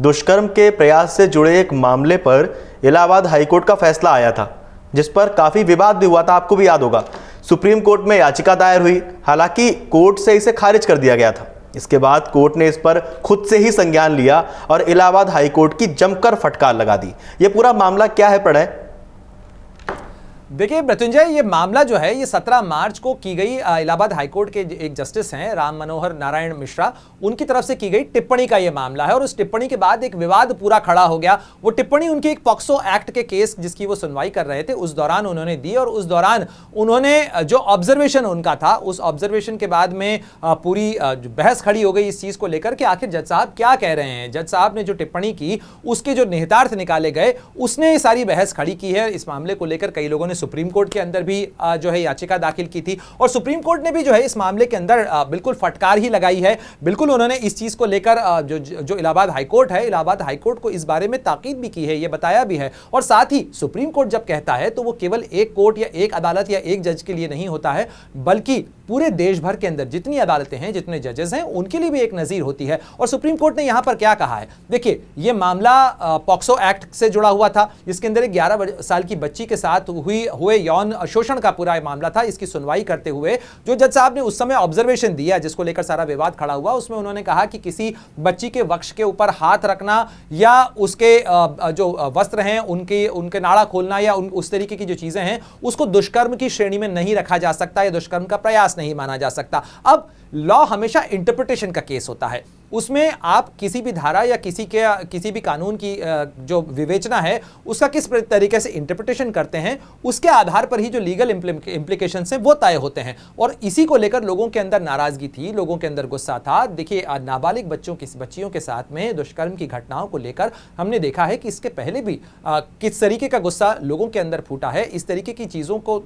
दुष्कर्म के प्रयास से जुड़े एक मामले पर इलाहाबाद हाईकोर्ट का फैसला आया था, जिस पर काफी विवाद भी हुआ था। आपको भी याद होगा, सुप्रीम कोर्ट में याचिका दायर हुई, हालांकि कोर्ट से इसे खारिज कर दिया गया था। इसके बाद कोर्ट ने इस पर खुद से ही संज्ञान लिया और इलाहाबाद हाईकोर्ट की जमकर फटकार लगा दी। ये पूरा मामला क्या है प्रणय? देखिए मृत्युंजय, ये मामला जो है ये 17 मार्च को की गई इलाहाबाद हाईकोर्ट के एक जस्टिस हैं राम मनोहर नारायण मिश्रा, उनकी तरफ से की गई टिप्पणी का ये मामला है। और उस टिप्पणी के बाद एक विवाद पूरा खड़ा हो गया। वो टिप्पणी उनकी एक पॉक्सो एक्ट के केस जिसकी वो सुनवाई कर रहे थे उस दौरान उन्होंने दी, और उस दौरान उन्होंने जो ऑब्जर्वेशन उनका था, उस ऑब्जर्वेशन के बाद में पूरी बहस खड़ी हो गई इस चीज को लेकर कि आखिर जज साहब क्या कह रहे हैं। जज साहब ने जो टिप्पणी की उसके जो निहितार्थ निकाले गए, उसने ये सारी बहस खड़ी की है। इस मामले को लेकर कई लोगों ने सुप्रीम कोर्ट के अंदर भी जो है याचिका दाखिल की थी, और सुप्रीम कोर्ट ने भी जो है इस मामले के अंदर बिल्कुल फटकार ही लगाई है। बिल्कुल उन्होंने इस चीज को लेकर जो इलाहाबाद हाईकोर्ट है, इलाहाबाद हाईकोर्ट को इस बारे में ताकीद भी की है, ये बताया भी है। और साथ ही सुप्रीम कोर्ट जब कहता है तो वो केवल एक कोर्ट या एक अदालत या एक जज के लिए नहीं होता है, बल्कि पूरे देश भर के अंदर जितनी अदालतें हैं, जितने जजेस हैं, उनके लिए भी एक नजीर होती है। और सुप्रीम कोर्ट ने यहां पर क्या कहा है, देखिए ये मामला पॉक्सो एक्ट से जुड़ा हुआ था, जिसके अंदर एक 11 साल की बच्ची के साथ हुए यौन शोषण का पूरा मामला था। इसकी सुनवाई करते हुए जो जज साहब ने उस समय ऑब्जर्वेशन दिया जिसको लेकर सारा विवाद खड़ा हुआ, उसमें उन्होंने कहा कि किसी बच्ची के वक्ष के ऊपर हाथ रखना या उसके जो वस्त्र हैं उनके नाड़ा खोलना या उस तरीके की जो चीजें हैं उसको दुष्कर्म की श्रेणी में नहीं रखा जा सकता या दुष्कर्म का प्रयास नहीं माना जा सकता। अब लॉ हमेशा इंटरप्रिटेशन का केस होता है, उसमें आप किसी भी धारा या किसी भी कानून की जो विवेचना है उसका किस तरीके से इंटरप्रिटेशन करते हैं, उसके आधार पर ही जो लीगल इंप्लीकेशंस हैं वो तय होते हैं। और इसी को लेकर लोगों के अंदर नाराजगी थी, लोगों के अंदर गुस्सा था। देखिए नाबालिग बच्चियों के साथ में दुष्कर्म की घटनाओं को लेकर हमने देखा है कि इसके पहले भी किस तरीके का गुस्सा लोगों के अंदर फूटा है। इस तरीके की चीजों को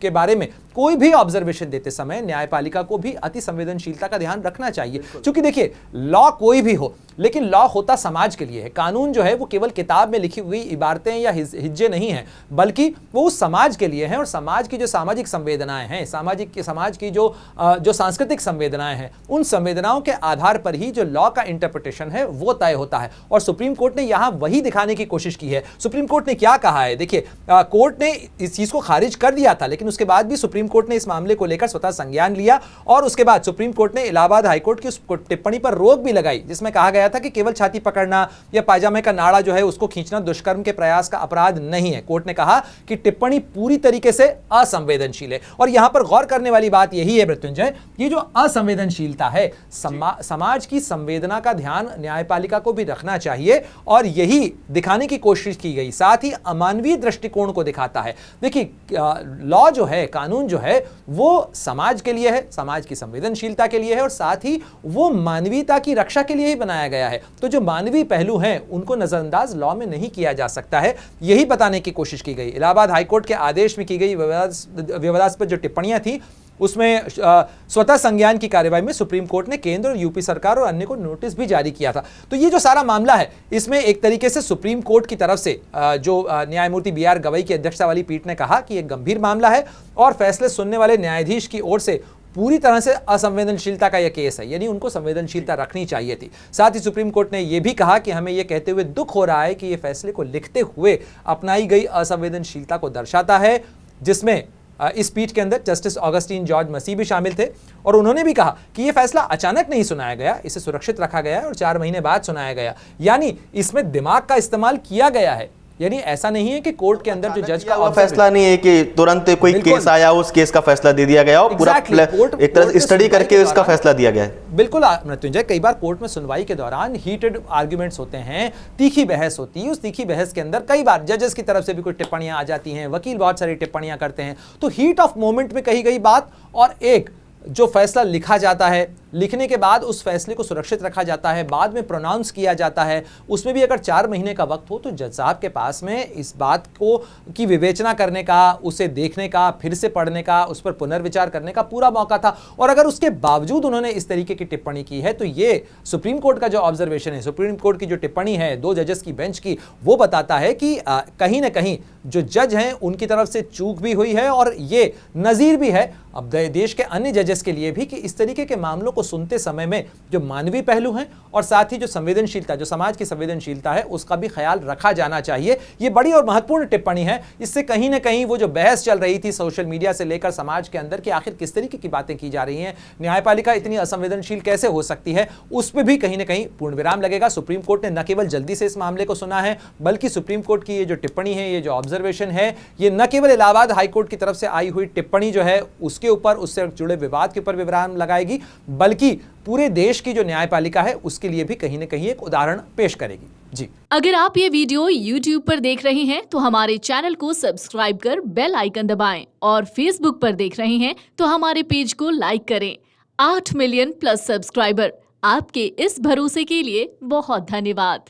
के बारे में कोई भी ऑब्जर्वेशन देते समय न्यायपालिका को भी अति संवेदनशीलता का ध्यान रखना चाहिए, क्योंकि देखिए लॉ कोई भी हो, लेकिन लॉ होता समाज के लिए है। कानून जो है वो केवल किताब में लिखी हुई इबारतें या हिज्जे नहीं है, बल्कि वो उस समाज के लिए है। और समाज की जो सामाजिक संवेदनाएं हैं, समाज की जो सांस्कृतिक संवेदनाएं हैं, उन संवेदनाओं के आधार पर ही जो लॉ का इंटरप्रिटेशन है वो तय होता है। और सुप्रीम कोर्ट ने यहां वही दिखाने की कोशिश की है। सुप्रीम कोर्ट ने क्या कहा है, देखिए कोर्ट ने इस चीज को खारिज कर दिया था, लेकिन उसके बाद भी सुप्रीम कोर्ट ने इस मामले को लेकर स्वतः संज्ञान लिया, और उसके बाद सुप्रीम कोर्ट ने इलाहाबाद हाईकोर्ट की उस टिप्पणी पर रोक भी लगाई जिसमें कहा गया था कि केवल छाती पकड़ना या पायजामे का नाड़ा जो है उसको खींचना दुष्कर्म के प्रयास का अपराध नहीं है। कोर्ट ने कहा कि टिप्पणी पूरी तरीके से असंवेदनशील है। और यहां पर गौर करने वाली बात यही है मृत्युंजय, ये जो असंवेदनशीलता है, समाज की संवेदना का ध्यान न्यायपालिका को भी रखना चाहिए, और यही दिखाने की कोशिश की गई। साथ ही अमानवीय दृष्टिकोण को दिखाता है। देखिए लॉ जो है, कानून जो है, वो समाज के लिए है, समाज की संवेदनशीलता के लिए है, और साथ ही वो मानवीयता की रक्षा के लिए ही बनाया गया है। तो जो मानवीय पहलू हैं उनको नजरअंदाज लॉ में नहीं किया जा सकता है, यही बताने की कोशिश की गई। इलाहाबाद हाईकोर्ट के आदेश में की गई विवादास्पद जो टिप्पणियां थी उसमें स्वतः संज्ञान की कार्यवाही में सुप्रीम कोर्ट ने केंद्र और यूपी सरकार और अन्य को नोटिस भी जारी किया था। तो ये जो सारा मामला है, इसमें एक तरीके से सुप्रीम कोर्ट की तरफ से जो न्यायमूर्ति BR गवई की अध्यक्षता वाली पीठ ने कहा कि यह गंभीर मामला है और फैसले सुनने वाले न्यायाधीश की ओर से पूरी तरह से असंवेदनशीलता का यह केस है, यानी उनको संवेदनशीलता रखनी चाहिए थी। साथ ही सुप्रीम कोर्ट ने यह भी कहा कि हमें यह कहते हुए दुख हो रहा है कि यह फैसले को लिखते हुए अपनाई गई असंवेदनशीलता को दर्शाता है, जिसमें इस पीठ के अंदर जस्टिस ऑगस्टीन जॉर्ज मसीह भी शामिल थे। और उन्होंने भी कहा कि यह फैसला अचानक नहीं सुनाया गया, इसे सुरक्षित रखा गया है और 4 महीने बाद सुनाया गया, यानी इसमें दिमाग का इस्तेमाल किया गया है। यानी ऐसा नहीं है कि कोर्ट के अंदर जो जज का फैसला नहीं है कि तुरंत कोई केस आया उस केस का फैसला दे दिया गया और पूरा एक तरह से स्टडी करके उसका फैसला दिया गया है। बिल्कुल मृत्युंजय, कई बार कोर्ट में सुनवाई के दौरान हीटेड आर्ग्यूमेंट्स होते हैं, तीखी बहस होती है। उस तीखी बहस के अंदर कई बार जजेस की तरफ से भी कोई टिप्पणियां आ जाती हैं, वकील बहुत सारी टिप्पणियां करते हैं। तो हीट ऑफ मोमेंट में कही गई बात और एक जो फैसला लिखा जाता है, लिखने के बाद उस फैसले को सुरक्षित रखा जाता है, बाद में प्रोनाउंस किया जाता है, उसमें भी अगर 4 महीने का वक्त हो तो जज साहब के पास में इस बात को की विवेचना करने का, उसे देखने का, फिर से पढ़ने का, उस पर पुनर्विचार करने का पूरा मौका था। और अगर उसके बावजूद उन्होंने इस तरीके की टिप्पणी की है तो ये सुप्रीम कोर्ट का जो ऑब्जर्वेशन है, सुप्रीम कोर्ट की जो टिप्पणी है 2 जजेस की बेंच की, वो बताता है कि कहीं ना कहीं जो जज हैं उनकी तरफ से चूक भी हुई है और ये नजीर भी है अब देश के अन्य जजेस के लिए भी कि इस तरीके के मामलों को को सुनते समय में जो मानवीय पहलू हैं और साथ ही जो संवेदनशीलता, जो समाज की संवेदनशीलता है, उसका भी ख्याल रखा जाना चाहिए। ये बड़ी और महत्वपूर्ण टिप्पणी है। इससे कहीं ना कहीं वो जो बहस चल रही थी सोशल मीडिया से लेकर समाज के अंदर कि आखिर किस तरीके की बातें की जा रही हैं, न्यायपालिका इतनी असंवेदनशील कैसे हो सकती है, उस पर भी कहीं ना कहीं पूर्ण विराम लगेगा। सुप्रीम कोर्ट ने न केवल जल्दी से इस मामले को सुना है, बल्कि सुप्रीम कोर्ट की ये जो टिप्पणी है, ये जो ऑब्जर्वेशन है, ये न केवल इलाहाबाद हाईकोर्ट की तरफ से आई हुई टिप्पणी जो है उसके ऊपर, उससे जुड़े विवाद के ऊपर विराम लगाएगी, बल्कि पूरे देश की जो न्यायपालिका है उसके लिए भी कहीं ना कहीं एक उदाहरण पेश करेगी। जी, अगर आप ये वीडियो YouTube पर देख रहे हैं तो हमारे चैनल को सब्सक्राइब कर बेल आइकन दबाएं, और Facebook पर देख रहे हैं तो हमारे पेज को लाइक करें। 8 मिलियन प्लस सब्सक्राइबर, आपके इस भरोसे के लिए बहुत धन्यवाद।